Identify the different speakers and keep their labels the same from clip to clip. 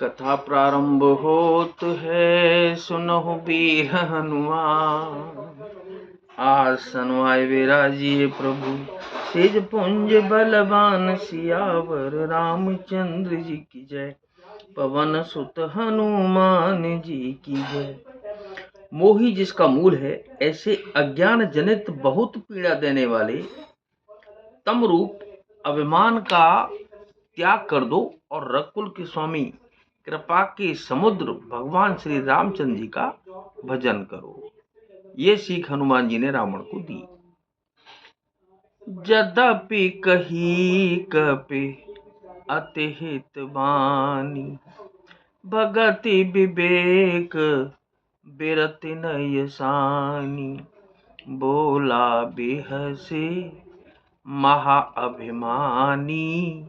Speaker 1: कथा प्रारंभ होत है, सुनहु वीर हनुमान। आसन आए विराजिए प्रभु, सिज पुंज बलवान। सियावर रामचंद्र जी की जय, पवन सुत हनुमान जी की जय। मोही जिसका मूल है, ऐसे अज्ञान जनित बहुत पीड़ा देने वाले तम रूप अभिमान का त्याग कर दो और रघुकुल के स्वामी कृपा के समुद्र भगवान श्री रामचंद्र जी का भजन करो। ये सीख हनुमान जी ने रावण को दी। यद्यपि कही कपि अति हित बानी, भगति विवेक बिरति नय सानी। बोला बिहसे महा अभिमानी,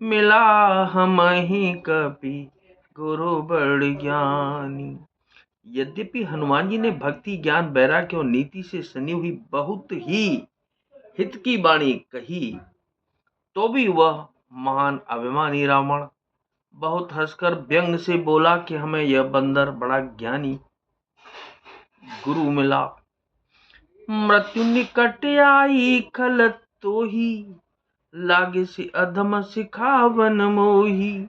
Speaker 1: मिला हमहि कपि गुरु बड़ ज्ञानी। यद्यपि हनुमान जी ने भक्ति, ज्ञान, वैराग्य और नीति से सनी हुई बहुत ही हित की वाणी कही, तो भी वह महान अभिमानी रावण बहुत हंसकर व्यंग से बोला कि हमें यह बंदर बड़ा ज्ञानी गुरु मिला। मृत्यु निकट आई खल तो ही, लागे से अधम सिखावन मोही।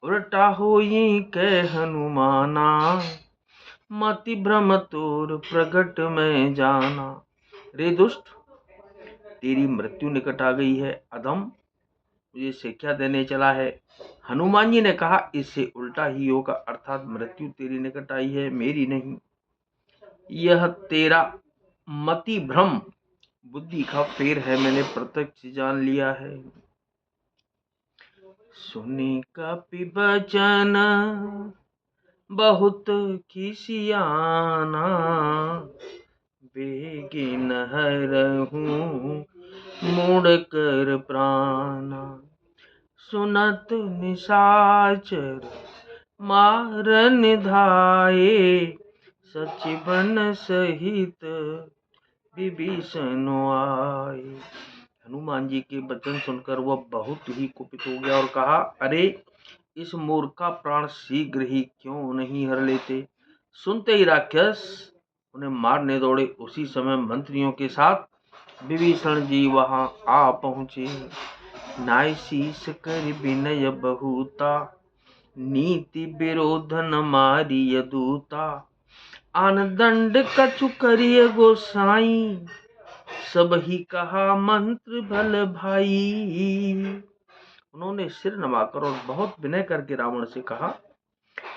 Speaker 1: उल्टा होई कह हनुमाना, मति भ्रम तोर प्रगट में जाना। रे दुष्ट, तेरी मृत्यु निकट आ गई है। अधम मुझे शिक्षा देने चला है। हनुमान जी ने कहा, इससे उल्टा ही होगा, अर्थात मृत्यु तेरी निकट आई है, मेरी नहीं। यह तेरा मति भ्रम बुद्धि का फेर है, मैंने प्रत्यक्ष जान लिया है। सुनी कपि बचन बहुत खिसियाना, बेगी नहरहूँ मूढ़ कर प्राणा। सुनत निशाचर मारन धाये, सचिवन सहित विभीषण आए। हनुमान जी के वचन सुनकर वह बहुत ही कुपित हो गया और कहा, अरे इस मूर्ख का प्राण शीघ्र ही क्यों नहीं हर लेते। सुनते ही राक्षस उन्हें मारने दौड़े। उसी समय मंत्रियों के साथ विभीषण जी वहां आ पहुंचे। नाय शीस कर विनय बहुता, नीति विरोध न मारिय दूता। आन दंड कछु करिय गोसाई, सब ही कहा मंत्र भल भाई। उन्होंने सिर नवाकर और बहुत विनय करके रावण से कहा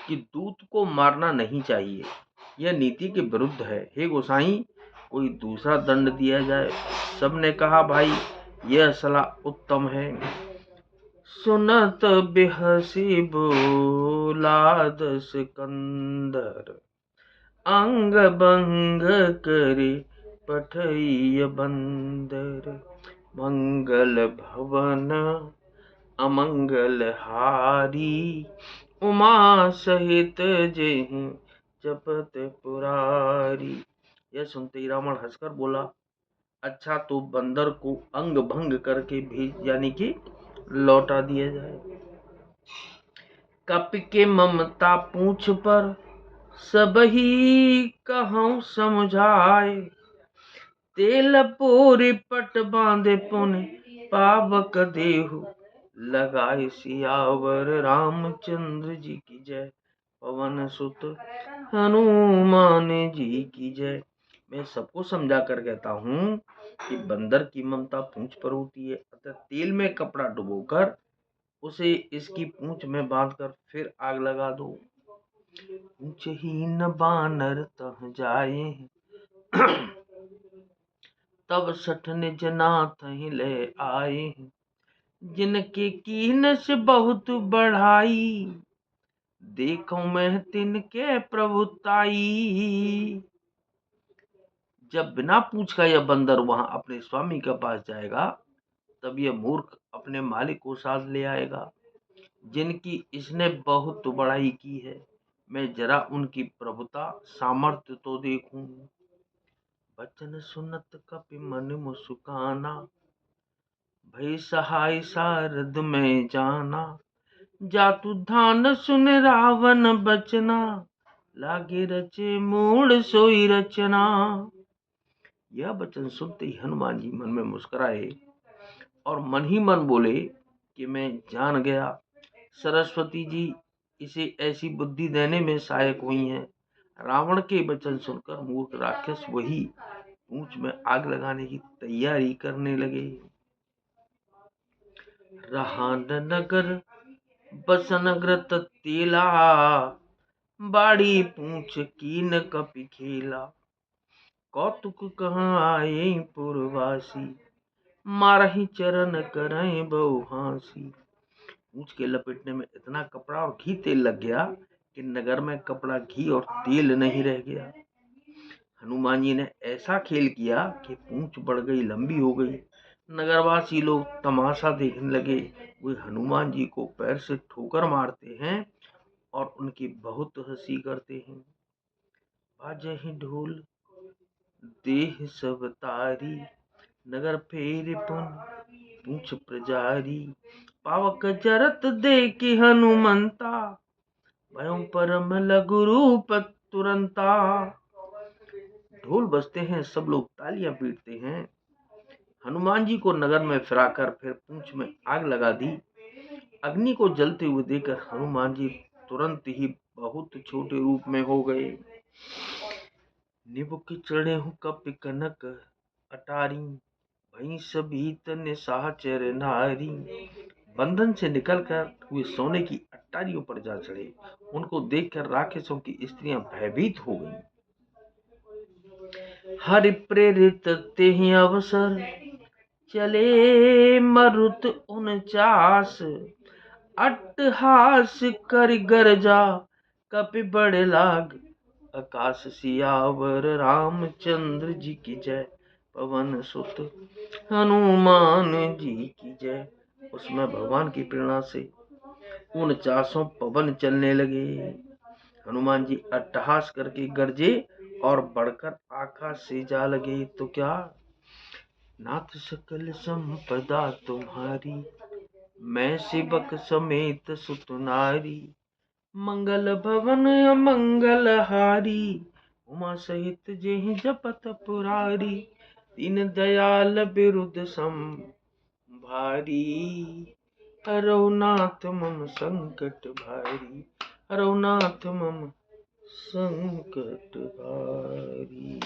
Speaker 1: कि दूत को मारना नहीं चाहिए, यह नीति के विरुद्ध है। हे गोसाई, कोई दूसरा दंड दिया जाए। सबने कहा, भाई यह सलाह उत्तम है। सुनत बिहसी बोला दस कंदर, अंग भंग करे पठइय बंदर। मंगल भवन अमंगल हारी, उमा सहित जेहि जपत पुरारी। यह सुनते ही रावण हंसकर बोला, अच्छा तो बंदर को अंग भंग करके भेज, यानी कि लौटा दिया जाए। कपि के ममता पूछ पर, सब ही कहूँ समझाए। तेल पूरी पट बांधे पुन पावक देहु, लगाए सियावर रामचंद्र जी की जय, पवन सुत हनुमान जी की जय। मैं सबको समझा कर कहता हूँ कि बंदर की ममता पूंछ पर होती है, अतः तेल में कपड़ा डुबोकर उसे इसकी पूंछ में बांधकर फिर आग लगा दो। पूंछहीन बानर तह जाए, तब सठ निज नाथ ही ले आए। जिनके कीन से बहुत बढ़ाई, देखो मैं तिनके प्रभुताई। जब बिना पूछ का यह बंदर वहां अपने स्वामी के पास जाएगा, तब यह मूर्ख अपने मालिक को साथ ले आएगा, जिनकी इसने बहुत बड़ाई की है। मैं जरा उनकी प्रभुता सामर्थ्य तो देखूं। बचन सुनत कपि मन मुस्काना, भई सहाय सारद में जाना। जातु धान सुन रावण बचना, लागे रचे मूड सोई रचना। यह वचन सुनते ही हनुमान जी मन में मुस्कुराए और मन ही मन बोले कि मैं जान गया, सरस्वती जी इसे ऐसी बुद्धि देने में सहायक हुई हैं। रावण के वचन सुनकर मूर्ख राक्षस वही पूंछ में आग लगाने की तैयारी करने लगे। रहान नगर बसन ग्रत तेला, बाड़ी पूंछ कीन कपि खेला। कौतुक कहाँ आए पुरवासी, मारही चरण करें बहु हांसी। पूंछ के लपेटने में इतना कपड़ा और घी तेल लग गया कि नगर में कपड़ा, घी और तेल नहीं रह गया। हनुमान जी ने ऐसा खेल किया कि पूंछ बढ़ गई, लंबी हो गई। नगरवासी लोग तमाशा देखने लगे। वे हनुमान जी को पैर से ठोकर मारते हैं और उनकी बहुत हंसी करते हैं। बाजहि ढोल देह सब तारी, नगर फेर पुन पूंछ प्रजारी। पावक जरत देखि हनुमंता, भयों परम लघु रूप तुरंता। ढोल बजते हैं, सब लोग तालियां पीटते हैं। हनुमान जी को नगर में फिराकर फिर पूंछ में आग लगा दी। अग्नि को जलते हुए देखकर हनुमान जी तुरंत ही बहुत छोटे रूप में हो गए। निबुक चढ़े हूँ कपि कनक अटारी, भई सभीत निशाचर नारी। बंधन से निकलकर वे सोने की अटारियों पर जा चढ़े। उनको देखकर राक्षसों की स्त्रियां भयभीत हो गईं। हरि प्रेरित तेहि अवसर, चले मरुत 49। अट्टहास कर गरजा, कपि बड़े लाग आकाश। सियावर रामचंद्र जी की जय, पवन सुत हनुमान जी की जय। उसमें भगवान की प्रेरणा से 49 पवन चलने लगे। हनुमान जी अट्टहास करके गरजे और बढ़कर आकाश से जा लगे। तो क्या, नाथ सकल संपदा तुम्हारी, मैं सेवक समेत सुत नारी। मंगल भवन अमंगल हारी, उमा सहित जेहि जपत पुरारी। दीन दयाल बिरुद संभारी, हरौ नाथ मम संकट भारी। हरौ नाथ मम संकट भारी।